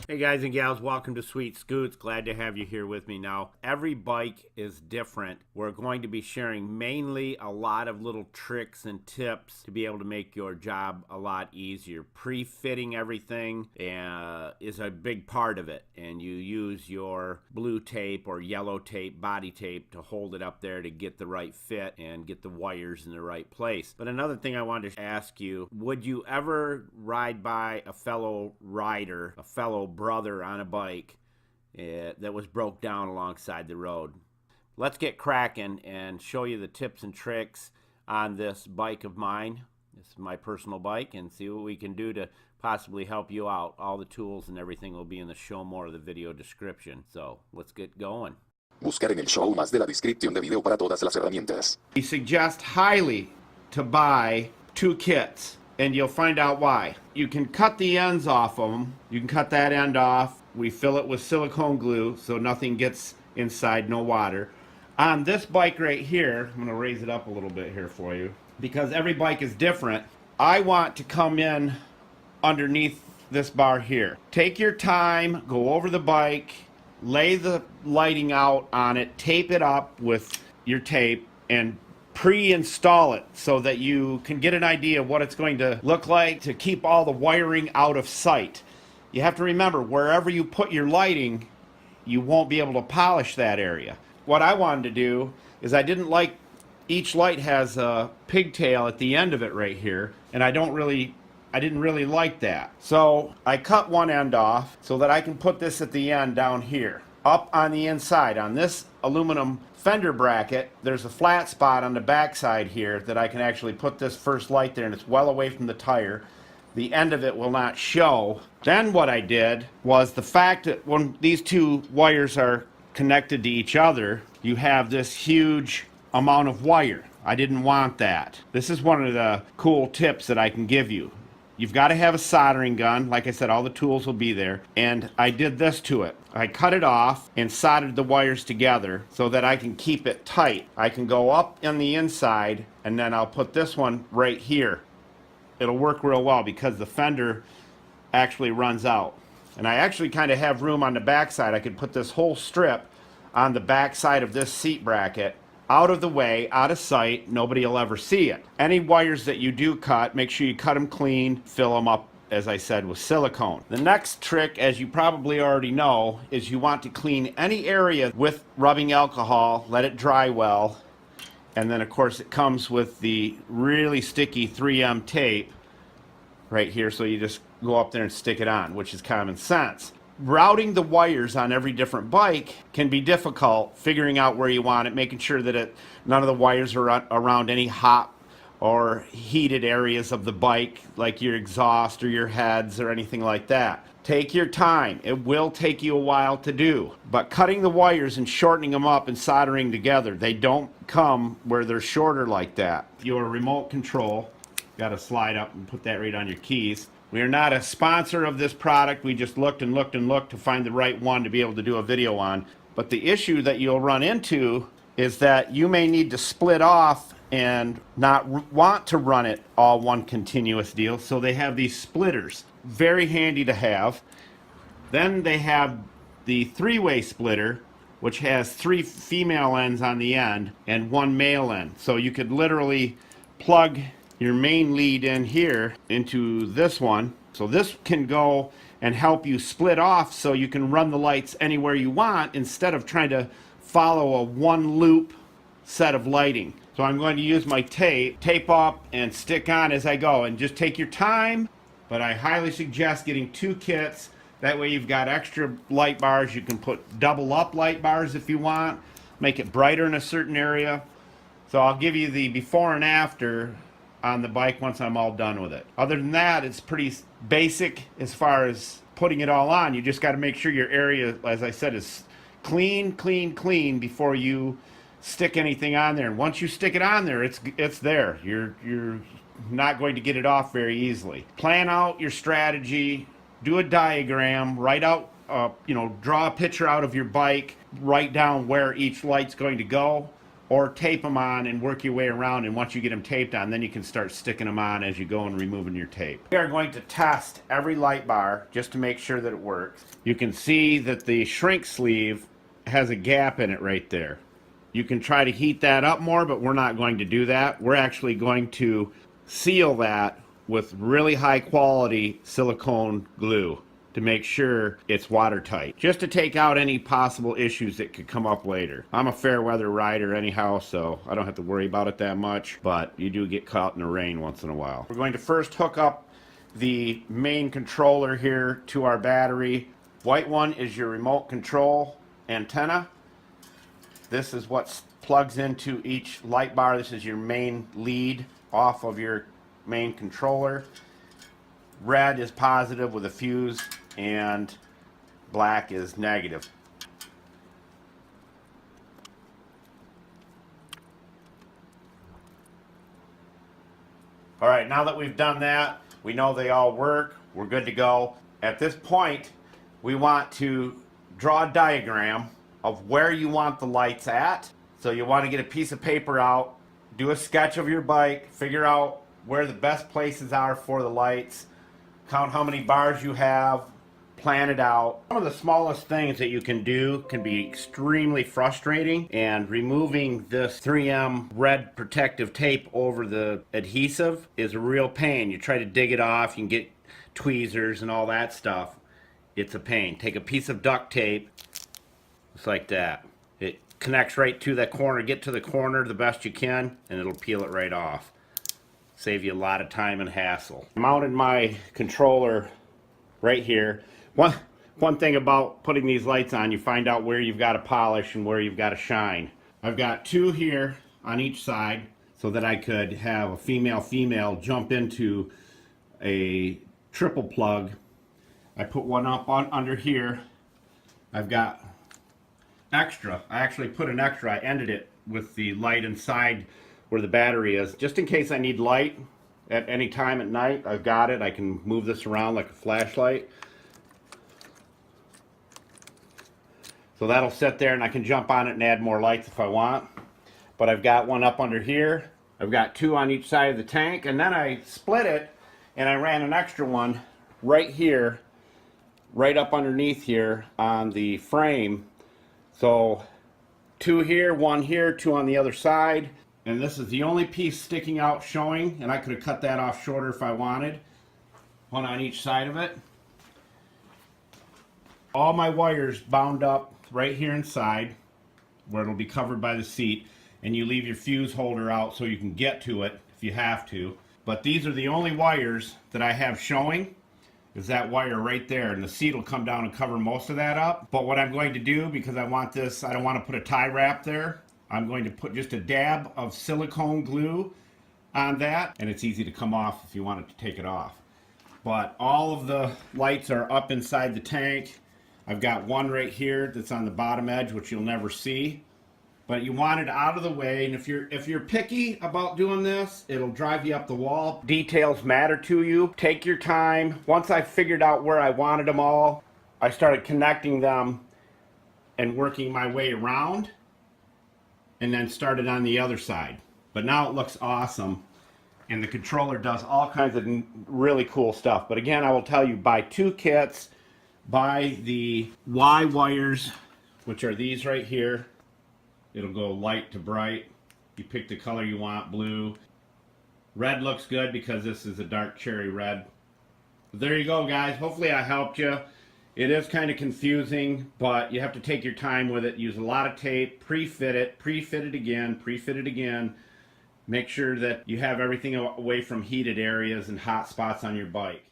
Hey guys and gals, welcome to Sweet Scoots. Glad to have you here with me now. Every bike is different. We're going to be sharing mainly a lot of little tricks and tips to be able to make your job a lot easier. Pre-fitting everything is a big part of it, and you use your blue tape or yellow tape, body tape, to hold it up there to get the right fit and get the wires in the right place. But another thing I wanted to ask you, would you ever ride by a fellow rider, a fellow brother on a bike that was broke down alongside the road? Let's get cracking and show you the tips and tricks on this bike of mine. This is my personal bike, and see what we can do to possibly help you out. All the tools and everything will be in the show more of the video description. So let's get going. Buscar en el show más de la descripción de video para todas las herramientas. We suggest highly to buy 2 kits, and you'll find out why. You can cut the ends off of them. You can cut that end off. We fill it with silicone glue so nothing gets inside, no water. On this bike right here, I'm going to raise it up a little bit here for you, because every bike is different. I want to come in underneath this bar here. Take your time, go over the bike, lay the lighting out on it, tape it up with your tape, and pre-install it so that you can get an idea of what it's going to look like to keep all the wiring out of sight. You have to remember, wherever you put your lighting, you won't be able to polish that area. What I wanted to do is, I didn't like, each light has a pigtail at the end of it right here, and I didn't really like that. So I cut one end off so that I can put this at the end down here. Up on the inside, on this aluminum fender bracket, there's a flat spot on the back side here that I can actually put this first light there, and it's well away from the tire. The end of it will not show. Then what I did was, the fact that when these 2 wires are connected to each other, you have this huge amount of wire. I didn't want that. This is one of the cool tips that I can give you. You've got to have a soldering gun. Like I said, all the tools will be there. And I did this to it. I cut it off and soldered the wires together so that I can keep it tight. I can go up on the inside, and then I'll put this one right here. It'll work real well because the fender actually runs out. And I actually kind of have room on the back side. I could put this whole strip on the back side of this seat bracket, out of the way, out of sight. Nobody will ever see it. Any wires that you do cut, make sure you cut them clean, fill them up, as I said, with silicone. The next trick, as you probably already know, is you want to clean any area with rubbing alcohol, let it dry well, and then of course it comes with the really sticky 3M tape right here, so you just go up there and stick it on, which is common sense. Routing the wires on every different bike can be difficult, figuring out where you want it, making sure that none of the wires are around any hot or heated areas of the bike, like your exhaust or your heads or anything like that. Take your time. It will take you a while to do. But cutting the wires and shortening them up and soldering together, they don't come where they're shorter like that. Your remote control, got to slide up and put that right on your keys. We are not a sponsor of this product. We just looked and looked and looked to find the right one to be able to do a video on. But the issue that you'll run into is that you may need to split off and not want to run it all one continuous deal. So they have these splitters. Very handy to have. Then they have the 3-way splitter, which has 3 female ends on the end and 1 male end. So you could literally plug your main lead in here into this one. So this can go and help you split off so you can run the lights anywhere you want, instead of trying to follow a 1 loop set of lighting. So I'm going to use my tape up and stick on as I go, and just take your time. But I highly suggest getting 2 kits. That way you've got extra light bars. You can put double up light bars if you want, make it brighter in a certain area. So I'll give you the before and after on the bike once I'm all done with it. Other than that, it's pretty basic as far as putting it all on. You just got to make sure your area, as I said, is clean before you stick anything on there. And once you stick it on there, it's there. You're not going to get it off very easily. Plan out your strategy, do a diagram, write out, draw a picture out of your bike, write down where each light's going to go, or tape them on and work your way around, and once you get them taped on, then you can start sticking them on as you go and removing your tape. We are going to test every light bar just to make sure that it works. You can see that the shrink sleeve has a gap in it right there. You can try to heat that up more, but we're not going to do that. We're actually going to seal that with really high quality silicone glue to make sure it's watertight, just to take out any possible issues that could come up later. I'm a fair weather rider anyhow, so I don't have to worry about it that much, but you do get caught in the rain once in a while. We're going to first hook up the main controller here to our battery. White one is your remote control antenna. This is what plugs into each light bar. This is your main lead off of your main controller. Red is positive with a fuse, and black is negative. All right, now that we've done that, we know they all work, we're good to go. At this point, we want to draw a diagram of where you want the lights at. So you want to get a piece of paper out, do a sketch of your bike, figure out where the best places are for the lights, count how many bars you have, plan it out. One of the smallest things that you can do can be extremely frustrating, and removing this 3M red protective tape over the adhesive is a real pain. You try to dig it off, you can get tweezers and all that stuff. It's a pain. Take a piece of duct tape, just like that. It connects right to that corner. Get to the corner the best you can, and it'll peel it right off. Save you a lot of time and hassle. I mounted my controller right here. One thing about putting these lights on, you find out where you've got to polish and where you've got to shine. I've got two here on each side so that I could have a female jump into a triple plug. I put one up on under here. I've got extra. I actually put an extra. I ended it with the light inside where the battery is, just in case I need light at any time at night. I've got it. I can move this around like a flashlight. So that'll sit there and I can jump on it and add more lights if I want. But I've got one up under here. I've got two on each side of the tank, and then I split it and I ran an extra one right here, right up underneath here on the frame. So two here, two on the other side. And this is the only piece sticking out showing, and I could have cut that off shorter if I wanted. One on each side of it. All my wires bound up right here inside where it'll be covered by the seat, and you leave your fuse holder out so you can get to it if you have to. But these are the only wires that I have showing, is that wire right there, and the seat will come down and cover most of that up. But what I'm going to do, because I want this, I don't want to put a tie wrap there, I'm going to put just a dab of silicone glue on that, and it's easy to come off if you wanted to take it off. But all of the lights are up inside the tank. I've got one right here that's on the bottom edge, which you'll never see. But you want it out of the way, and if you're picky about doing this, it'll drive you up the wall. Details matter to you. Take your time. Once I figured out where I wanted them all, I started connecting them and working my way around, and then started on the other side. But now it looks awesome, and the controller does all kinds of really cool stuff. But again, I will tell you, buy two kits. Buy the Y wires, which are these right here. It'll go light to bright. You pick the color you want, blue. Red looks good because this is a dark cherry red. But there you go, guys. Hopefully I helped you. It is kind of confusing, but you have to take your time with it. Use a lot of tape, pre-fit it again. Make sure that you have everything away from heated areas and hot spots on your bike.